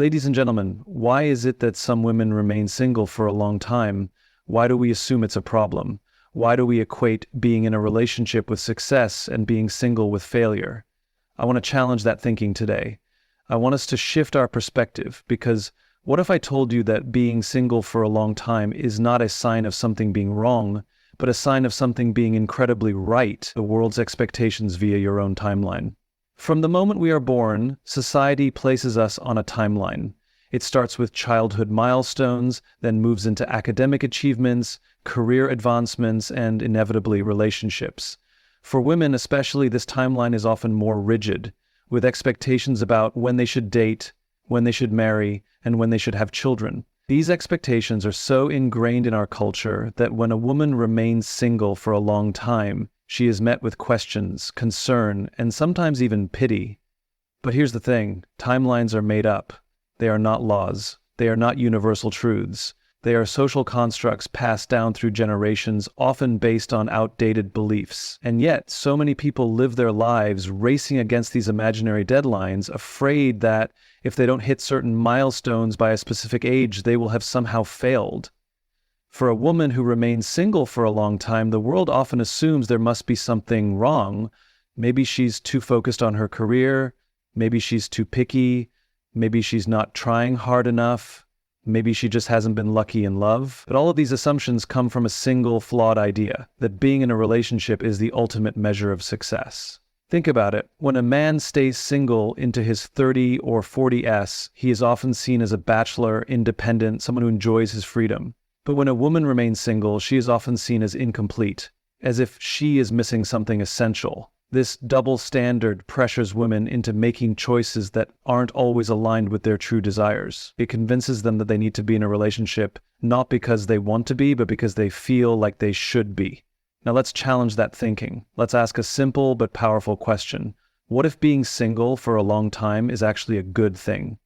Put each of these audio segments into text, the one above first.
Ladies and gentlemen, why is it that some women remain single for a long time? Why do we assume it's a problem? Why do we equate being in a relationship with success and being single with failure? I want to challenge that thinking today. I want us to shift our perspective, because what if I told you that being single for a long time is not a sign of something being wrong, but a sign of something being incredibly right, the world's expectations via your own timeline? From the moment we are born, society places us on a timeline. It starts with childhood milestones, then moves into academic achievements, career advancements, and inevitably relationships. For women especially, this timeline is often more rigid, with expectations about when they should date, when they should marry, and when they should have children. These expectations are so ingrained in our culture that when a woman remains single for a long time, she is met with questions, concern, and sometimes even pity. But here's the thing, timelines are made up. They are not laws. They are not universal truths. They are social constructs passed down through generations, often based on outdated beliefs. And yet, so many people live their lives racing against these imaginary deadlines, afraid that if they don't hit certain milestones by a specific age, they will have somehow failed. For a woman who remains single for a long time, the world often assumes there must be something wrong. Maybe she's too focused on her career. Maybe she's too picky. Maybe she's not trying hard enough. Maybe she just hasn't been lucky in love. But all of these assumptions come from a single flawed idea, that being in a relationship is the ultimate measure of success. Think about it. When a man stays single into his 30 or 40s, he is often seen as a bachelor, independent, someone who enjoys his freedom. But when a woman remains single, she is often seen as incomplete, as if she is missing something essential. This double standard pressures women into making choices that aren't always aligned with their true desires. It convinces them that they need to be in a relationship, not because they want to be, but because they feel like they should be. Now let's challenge that thinking. Let's ask a simple but powerful question. What if being single for a long time is actually a good thing?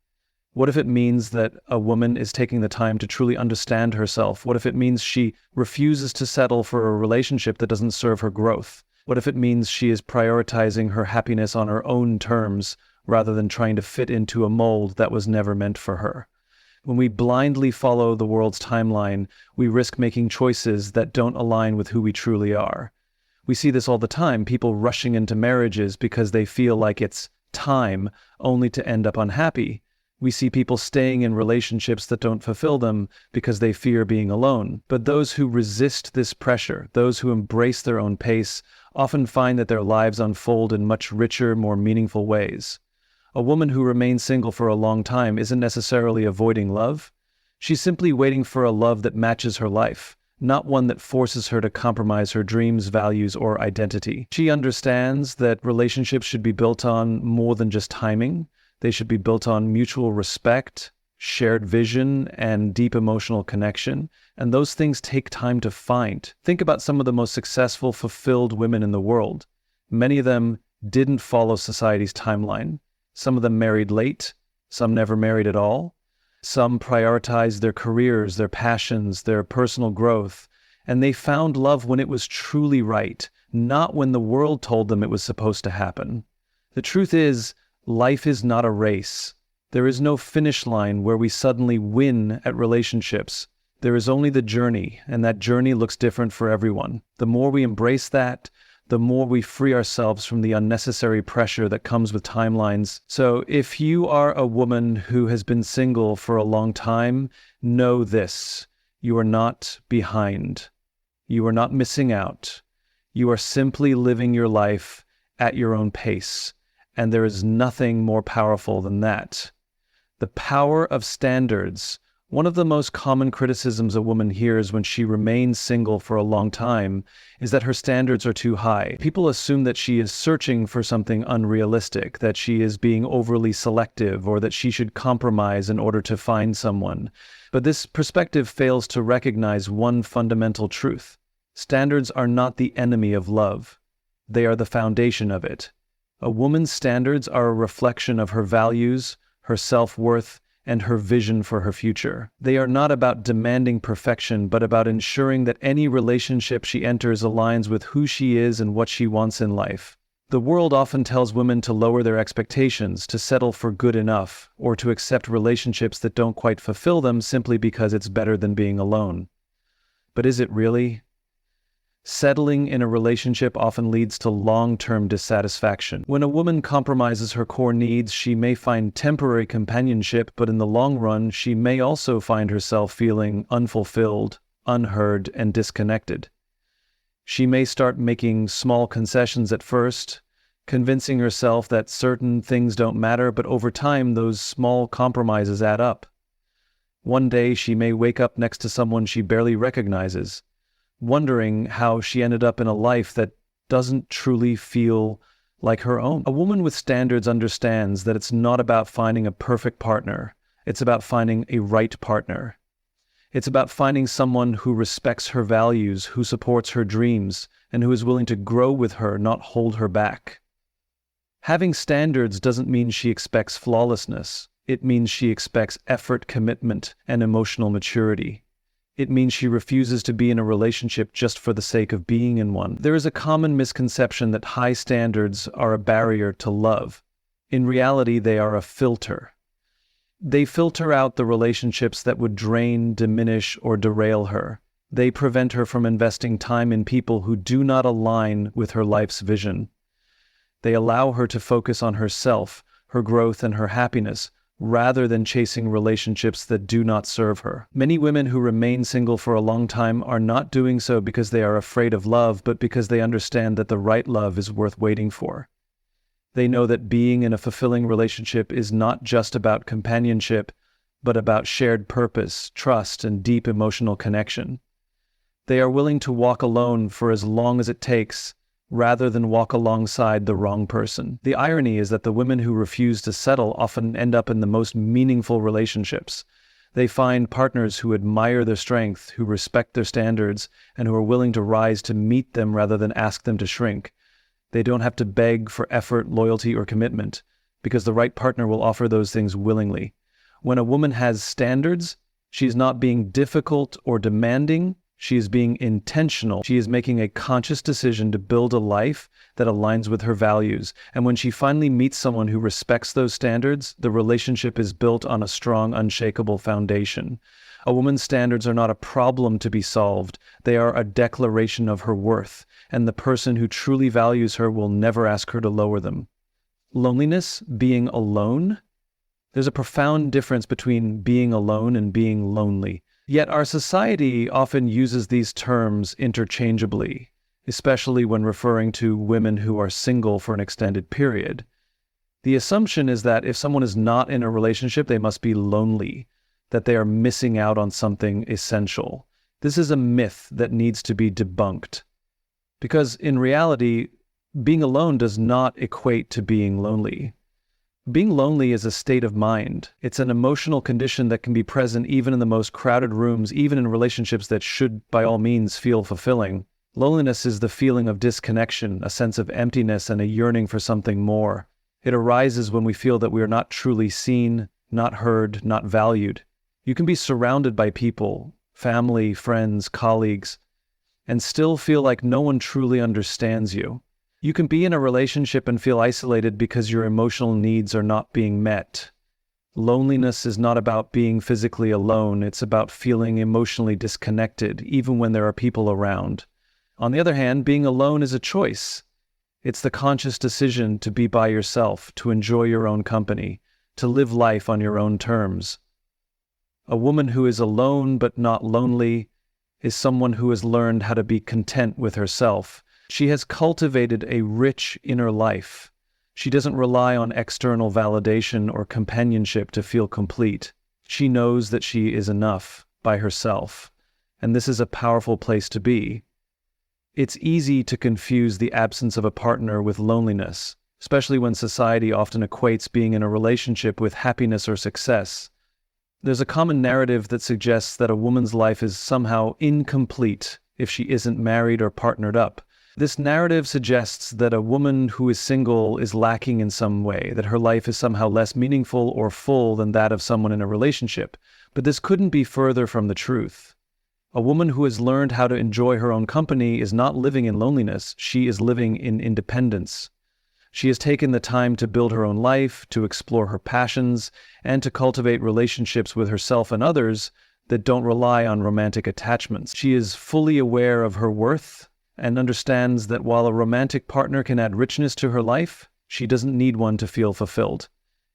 What if it means that a woman is taking the time to truly understand herself? What if it means she refuses to settle for a relationship that doesn't serve her growth? What if it means she is prioritizing her happiness on her own terms rather than trying to fit into a mold that was never meant for her? When we blindly follow the world's timeline, we risk making choices that don't align with who we truly are. We see this all the time, people rushing into marriages because they feel like it's time, only to end up unhappy. We see people staying in relationships that don't fulfill them because they fear being alone. But those who resist this pressure, those who embrace their own pace, often find that their lives unfold in much richer, more meaningful ways. A woman who remains single for a long time isn't necessarily avoiding love. She's simply waiting for a love that matches her life, not one that forces her to compromise her dreams, values, or identity. She understands that relationships should be built on more than just timing. They should be built on mutual respect, shared vision, and deep emotional connection. And those things take time to find. Think about some of the most successful, fulfilled women in the world. Many of them didn't follow society's timeline. Some of them married late. Some never married at all. Some prioritized their careers, their passions, their personal growth. And they found love when it was truly right, not when the world told them it was supposed to happen. The truth is, life is not a race. There is no finish line where we suddenly win at relationships. There is only the journey, and that journey looks different for everyone. The more we embrace that, the more we free ourselves from the unnecessary pressure that comes with timelines. So if you are a woman who has been single for a long time, know this: you are not behind. You are not missing out. You are simply living your life at your own pace. And there is nothing more powerful than that. The power of standards. One of the most common criticisms a woman hears when she remains single for a long time is that her standards are too high. People assume that she is searching for something unrealistic, that she is being overly selective, or that she should compromise in order to find someone. But this perspective fails to recognize one fundamental truth. Standards are not the enemy of love. They are the foundation of it. A woman's standards are a reflection of her values, her self-worth, and her vision for her future. They are not about demanding perfection, but about ensuring that any relationship she enters aligns with who she is and what she wants in life. The world often tells women to lower their expectations, to settle for good enough, or to accept relationships that don't quite fulfill them simply because it's better than being alone. But is it really? Settling in a relationship often leads to long-term dissatisfaction. When a woman compromises her core needs, she may find temporary companionship, but in the long run, she may also find herself feeling unfulfilled, unheard, and disconnected. She may start making small concessions at first, convincing herself that certain things don't matter, but over time, those small compromises add up. One day, she may wake up next to someone she barely recognizes, wondering how she ended up in a life that doesn't truly feel like her own. A woman with standards understands that it's not about finding a perfect partner. It's about finding a right partner. It's about finding someone who respects her values, who supports her dreams, and who is willing to grow with her, not hold her back. Having standards doesn't mean she expects flawlessness. It means she expects effort, commitment, and emotional maturity. It means she refuses to be in a relationship just for the sake of being in one. There is a common misconception that high standards are a barrier to love. In reality, they are a filter. They filter out the relationships that would drain, diminish, or derail her. They prevent her from investing time in people who do not align with her life's vision. They allow her to focus on herself, her growth, and her happiness, rather than chasing relationships that do not serve her. Many women who remain single for a long time are not doing so because they are afraid of love, but because they understand that the right love is worth waiting for. They know that being in a fulfilling relationship is not just about companionship, but about shared purpose, trust, and deep emotional connection. They are willing to walk alone for as long as it takes, rather than walk alongside the wrong person. The irony is that the women who refuse to settle often end up in the most meaningful relationships. They find partners who admire their strength, who respect their standards, and who are willing to rise to meet them rather than ask them to shrink. They don't have to beg for effort, loyalty, or commitment, because the right partner will offer those things willingly. When a woman has standards, she is not being difficult or demanding. She is being intentional. She is making a conscious decision to build a life that aligns with her values. And when she finally meets someone who respects those standards, the relationship is built on a strong, unshakable foundation. A woman's standards are not a problem to be solved. They are a declaration of her worth, and the person who truly values her will never ask her to lower them. Loneliness, being alone. There's a profound difference between being alone and being lonely. Yet our society often uses these terms interchangeably, especially when referring to women who are single for an extended period. The assumption is that if someone is not in a relationship, they must be lonely, that they are missing out on something essential. This is a myth that needs to be debunked. Because in reality, being alone does not equate to being lonely. Being lonely is a state of mind. It's an emotional condition that can be present even in the most crowded rooms, even in relationships that should, by all means, feel fulfilling. Loneliness is the feeling of disconnection, a sense of emptiness, and a yearning for something more. It arises when we feel that we are not truly seen, not heard, not valued. You can be surrounded by people, family, friends, colleagues, and still feel like no one truly understands you. You can be in a relationship and feel isolated because your emotional needs are not being met. Loneliness is not about being physically alone. It's about feeling emotionally disconnected, even when there are people around. On the other hand, being alone is a choice. It's the conscious decision to be by yourself, to enjoy your own company, to live life on your own terms. A woman who is alone but not lonely is someone who has learned how to be content with herself. She has cultivated a rich inner life. She doesn't rely on external validation or companionship to feel complete. She knows that she is enough by herself, and this is a powerful place to be. It's easy to confuse the absence of a partner with loneliness, especially when society often equates being in a relationship with happiness or success. There's a common narrative that suggests that a woman's life is somehow incomplete if she isn't married or partnered up. This narrative suggests that a woman who is single is lacking in some way, that her life is somehow less meaningful or full than that of someone in a relationship. But this couldn't be further from the truth. A woman who has learned how to enjoy her own company is not living in loneliness, she is living in independence. She has taken the time to build her own life, to explore her passions, and to cultivate relationships with herself and others that don't rely on romantic attachments. She is fully aware of her worth and understands that while a romantic partner can add richness to her life, she doesn't need one to feel fulfilled.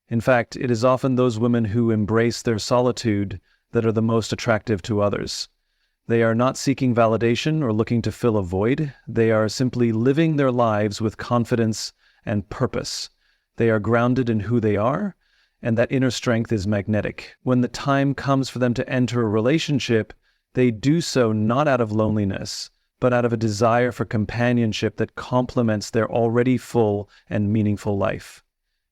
In fact, it is often those women who embrace their solitude that are the most attractive to others. They are not seeking validation or looking to fill a void. They are simply living their lives with confidence and purpose. They are grounded in who they are, and that inner strength is magnetic. When the time comes for them to enter a relationship, they do so not out of loneliness, but out of a desire for companionship that complements their already full and meaningful life.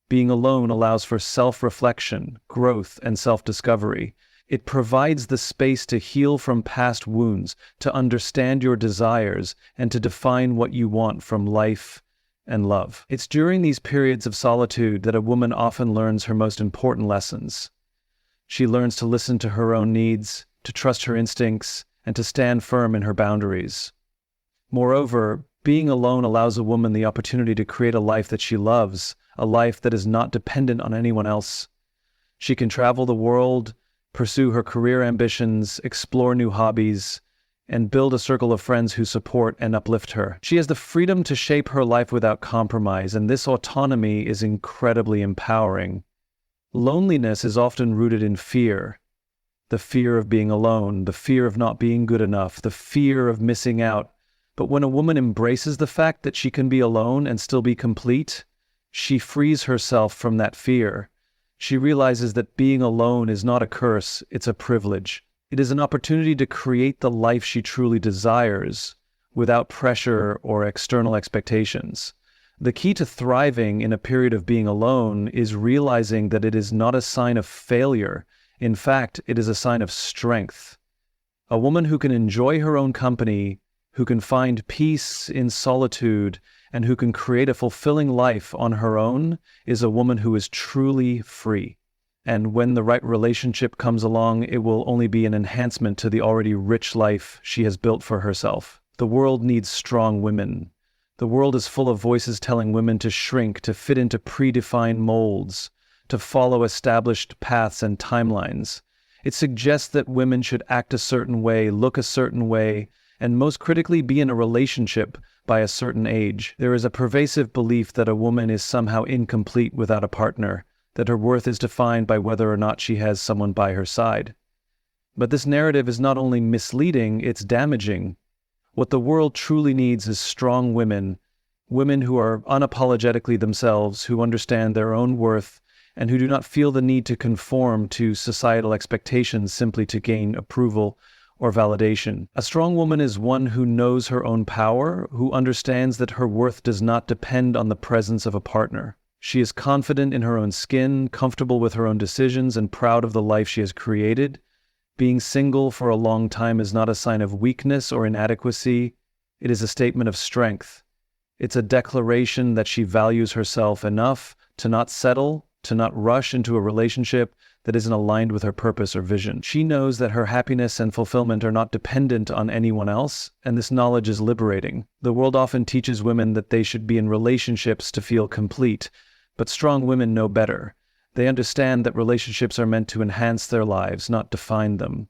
Being alone allows for self-reflection, growth, and self-discovery. It provides the space to heal from past wounds, to understand your desires, and to define what you want from life and love. It's during these periods of solitude that a woman often learns her most important lessons. She learns to listen to her own needs, to trust her instincts, and to stand firm in her boundaries. Moreover, being alone allows a woman the opportunity to create a life that she loves, a life that is not dependent on anyone else. She can travel the world, pursue her career ambitions, explore new hobbies, and build a circle of friends who support and uplift her. She has the freedom to shape her life without compromise, and this autonomy is incredibly empowering. Loneliness is often rooted in fear. The fear of being alone, the fear of not being good enough, the fear of missing out. But when a woman embraces the fact that she can be alone and still be complete, she frees herself from that fear. She realizes that being alone is not a curse, it's a privilege. It is an opportunity to create the life she truly desires without pressure or external expectations. The key to thriving in a period of being alone is realizing that it is not a sign of failure. In fact, it is a sign of strength. A woman who can enjoy her own company, who can find peace in solitude, and who can create a fulfilling life on her own is a woman who is truly free. And when the right relationship comes along, it will only be an enhancement to the already rich life she has built for herself. The world needs strong women. The world is full of voices telling women to shrink, to fit into predefined molds, to follow established paths and timelines. It suggests that women should act a certain way, look a certain way, and most critically be in a relationship by a certain age. There is a pervasive belief that a woman is somehow incomplete without a partner, that her worth is defined by whether or not she has someone by her side. But this narrative is not only misleading, it's damaging. What the world truly needs is strong women, women who are unapologetically themselves, who understand their own worth, and who do not feel the need to conform to societal expectations simply to gain approval or validation. A strong woman is one who knows her own power, who understands that her worth does not depend on the presence of a partner. She is confident in her own skin, comfortable with her own decisions, and proud of the life she has created. Being single for a long time is not a sign of weakness or inadequacy. It is a statement of strength. It's a declaration that she values herself enough to not settle, to not rush into a relationship that isn't aligned with her purpose or vision. She knows that her happiness and fulfillment are not dependent on anyone else, and this knowledge is liberating. The world often teaches women that they should be in relationships to feel complete, but strong women know better. They understand that relationships are meant to enhance their lives, not define them.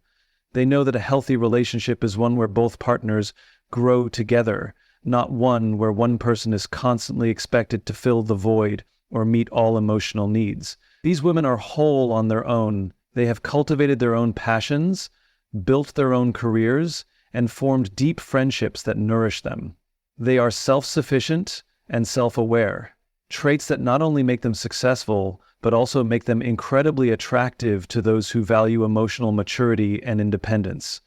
They know that a healthy relationship is one where both partners grow together, not one where one person is constantly expected to fill the void or meet all emotional needs. These women are whole on their own. They have cultivated their own passions, built their own careers, and formed deep friendships that nourish them. They are self-sufficient and self-aware, traits that not only make them successful, but also make them incredibly attractive to those who value emotional maturity and independence.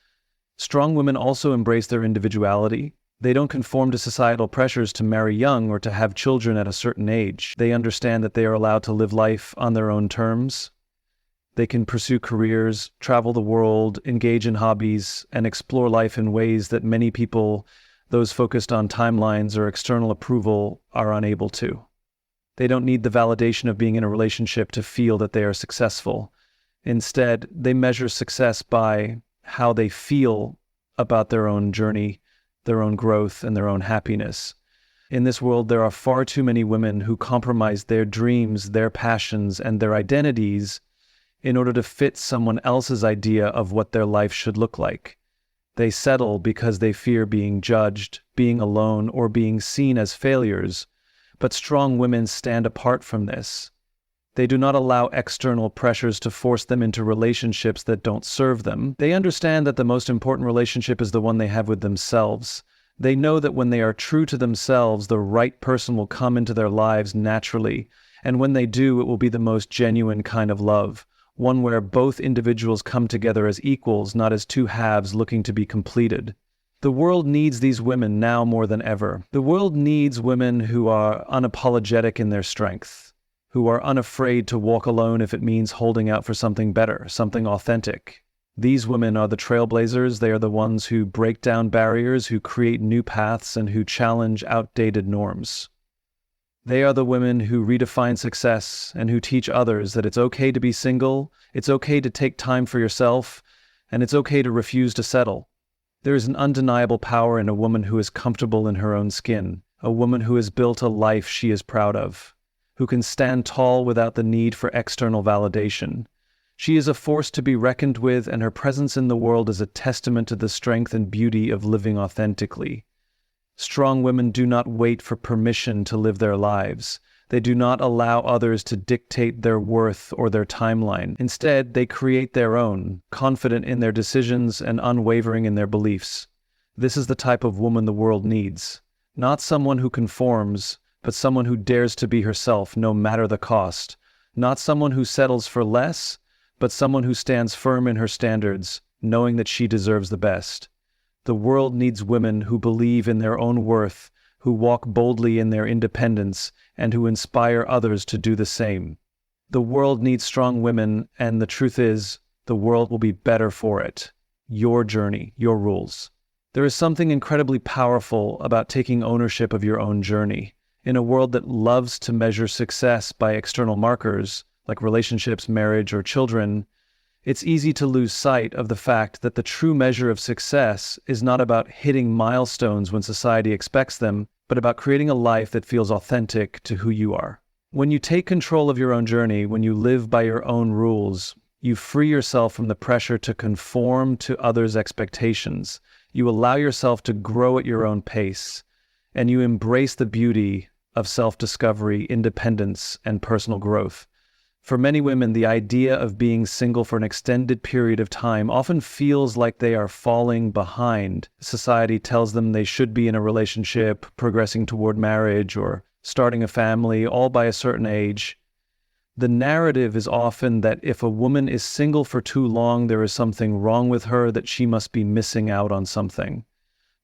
Strong women also embrace their individuality. They don't conform to societal pressures to marry young or to have children at a certain age. They understand that they are allowed to live life on their own terms. They can pursue careers, travel the world, engage in hobbies, and explore life in ways that many people, those focused on timelines or external approval, are unable to. They don't need the validation of being in a relationship to feel that they are successful. Instead, they measure success by how they feel about their own journey, their own growth, and their own happiness. In this world, there are far too many women who compromise their dreams, their passions, and their identities in order to fit someone else's idea of what their life should look like. They settle because they fear being judged, being alone, or being seen as failures. But strong women stand apart from this. They do not allow external pressures to force them into relationships that don't serve them. They understand that the most important relationship is the one they have with themselves. They know that when they are true to themselves, the right person will come into their lives naturally, and when they do, it will be the most genuine kind of love, one where both individuals come together as equals, not as two halves looking to be completed. The world needs these women now more than ever. The world needs women who are unapologetic in their strength, who are unafraid to walk alone if it means holding out for something better, something authentic. These women are the trailblazers. They are the ones who break down barriers, who create new paths, and who challenge outdated norms. They are the women who redefine success and who teach others that it's okay to be single, it's okay to take time for yourself, and it's okay to refuse to settle. There is an undeniable power in a woman who is comfortable in her own skin, a woman who has built a life she is proud of, who can stand tall without the need for external validation. She is a force to be reckoned with, and her presence in the world is a testament to the strength and beauty of living authentically. Strong women do not wait for permission to live their lives. They do not allow others to dictate their worth or their timeline. Instead, they create their own, confident in their decisions and unwavering in their beliefs. This is the type of woman the world needs. Not someone who conforms, but someone who dares to be herself no matter the cost. Not someone who settles for less, but someone who stands firm in her standards, knowing that she deserves the best. The world needs women who believe in their own worth, who walk boldly in their independence, and who inspire others to do the same. The world needs strong women, and the truth is, the world will be better for it. Your journey, your rules. There is something incredibly powerful about taking ownership of your own journey. In a world that loves to measure success by external markers, like relationships, marriage, or children, it's easy to lose sight of the fact that the true measure of success is not about hitting milestones when society expects them, but about creating a life that feels authentic to who you are. When you take control of your own journey, when you live by your own rules, you free yourself from the pressure to conform to others' expectations. You allow yourself to grow at your own pace, and you embrace the beauty of self-discovery, independence, and personal growth. For many women, the idea of being single for an extended period of time often feels like they are falling behind. Society tells them they should be in a relationship, progressing toward marriage, or starting a family, all by a certain age. The narrative is often that if a woman is single for too long, there is something wrong with her, that she must be missing out on something.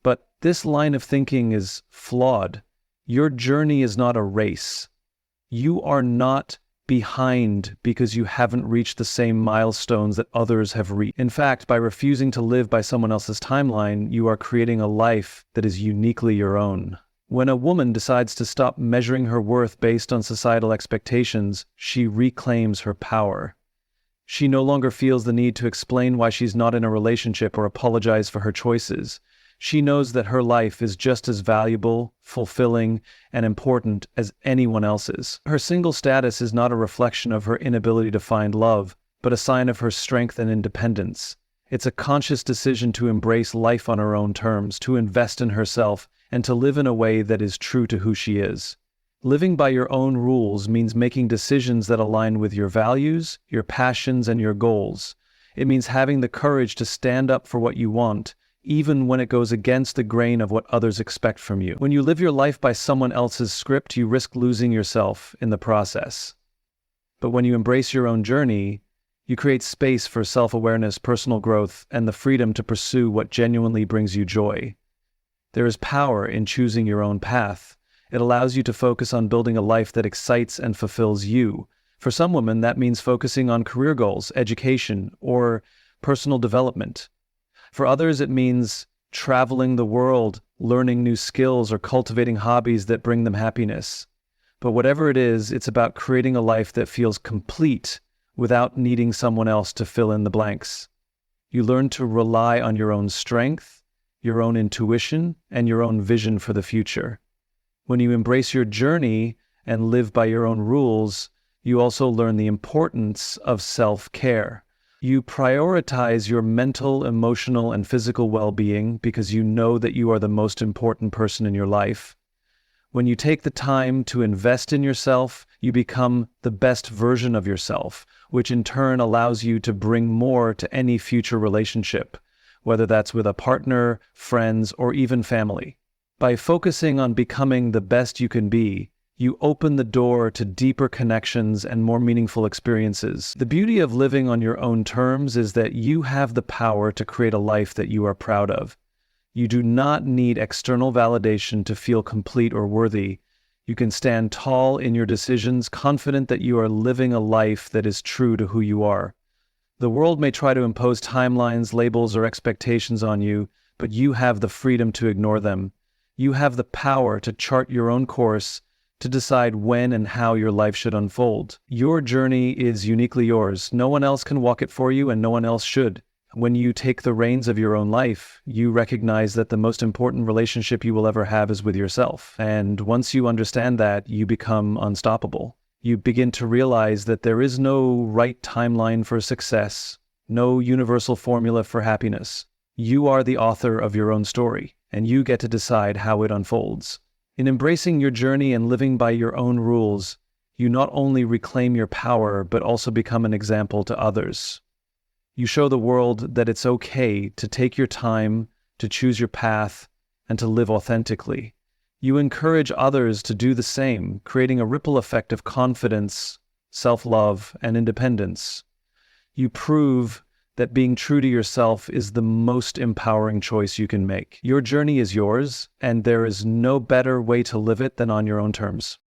But this line of thinking is flawed. Your journey is not a race. You are not behind because you haven't reached the same milestones that others have reached. In fact, by refusing to live by someone else's timeline, you are creating a life that is uniquely your own. When a woman decides to stop measuring her worth based on societal expectations, she reclaims her power. She no longer feels the need to explain why she's not in a relationship or apologize for her choices. She knows that her life is just as valuable, fulfilling, and important as anyone else's. Her single status is not a reflection of her inability to find love, but a sign of her strength and independence. It's a conscious decision to embrace life on her own terms, to invest in herself, and to live in a way that is true to who she is. Living by your own rules means making decisions that align with your values, your passions, and your goals. It means having the courage to stand up for what you want, even when it goes against the grain of what others expect from you. When you live your life by someone else's script, you risk losing yourself in the process. But when you embrace your own journey, you create space for self-awareness, personal growth, and the freedom to pursue what genuinely brings you joy. There is power in choosing your own path. It allows you to focus on building a life that excites and fulfills you. For some women, that means focusing on career goals, education, or personal development. For others, it means traveling the world, learning new skills, or cultivating hobbies that bring them happiness. But whatever it is, it's about creating a life that feels complete without needing someone else to fill in the blanks. You learn to rely on your own strength, your own intuition, and your own vision for the future. When you embrace your journey and live by your own rules, you also learn the importance of self-care. You prioritize your mental, emotional, and physical well-being because you know that you are the most important person in your life. When you take the time to invest in yourself, you become the best version of yourself, which in turn allows you to bring more to any future relationship, whether that's with a partner, friends, or even family. By focusing on becoming the best you can be, you open the door to deeper connections and more meaningful experiences. The beauty of living on your own terms is that you have the power to create a life that you are proud of. You do not need external validation to feel complete or worthy. You can stand tall in your decisions, confident that you are living a life that is true to who you are. The world may try to impose timelines, labels, or expectations on you, but you have the freedom to ignore them. You have the power to chart your own course, to decide when and how your life should unfold. Your journey is uniquely yours. No one else can walk it for you, and no one else should. When you take the reins of your own life, you recognize that the most important relationship you will ever have is with yourself. And once you understand that, you become unstoppable. You begin to realize that there is no right timeline for success, no universal formula for happiness. You are the author of your own story, and you get to decide how it unfolds. In embracing your journey and living by your own rules, you not only reclaim your power, but also become an example to others. You show the world that it's okay to take your time, to choose your path, and to live authentically. You encourage others to do the same, creating a ripple effect of confidence, self-love, and independence. You prove that being true to yourself is the most empowering choice you can make. Your journey is yours, and there is no better way to live it than on your own terms.